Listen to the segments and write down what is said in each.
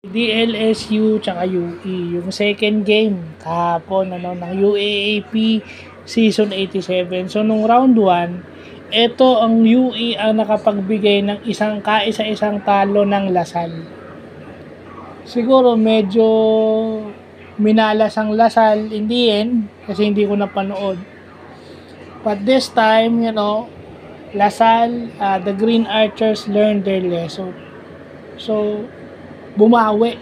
DLSU tsaka UE. Yung second game kahapon ng UAAP Season 87. So nung round 1, ito ang UE ang nakapagbigay ng isang kaisa-isang talo ng Lasal. Siguro medyo minalas ang Lasal in the end kasi hindi ko napanood. But this time, Lasal, the Green Archers learned their lesson. So, bumawi.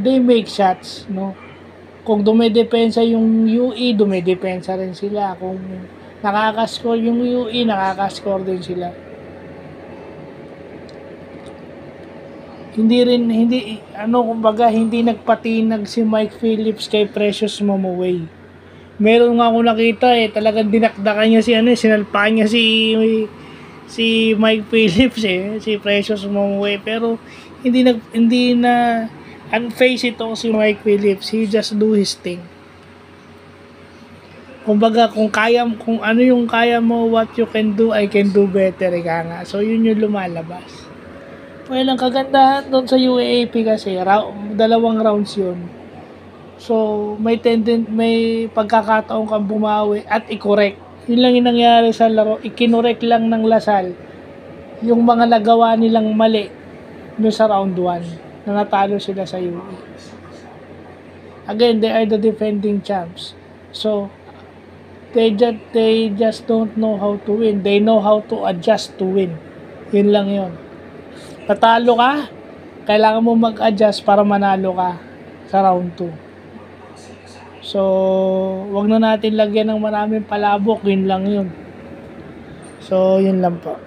They make shots. Kung dumedepensa yung UE, dumedepensa rin sila. Kung nakakascore yung UE, nakakascore din sila. Kumbaga, hindi nagpatinag si Mike Phillips kay Precious Momoway. Meron nga ako nakita talagang dinakdakan niya sinalpakan niya si Mike Phillips si Precious Momoway, pero hindi na unface ito si Mike Phillips. He just do his thing. Kumbaga, kung ano yung kaya mo, what you can do, I can do better, nga. So yun yung lumalabas. Well, ang kagandahan doon sa UAAP kasi, dalawang rounds yun. So, may pagkakataon kang bumawi at i-correct. Yun lang yung nangyari sa laro. Ikinorek lang ng Lasal yung mga nagawa nilang mali no sa round 1 na natalo sila sa UE. Again, they are the defending champs. So, they just don't know how to win. They know how to adjust to win. Yun lang yun. Patalo ka, kailangan mo mag-adjust para manalo ka sa round 2. So, wag na natin lagyan ng maraming palabok. Yun lang yun. So, yun lang po.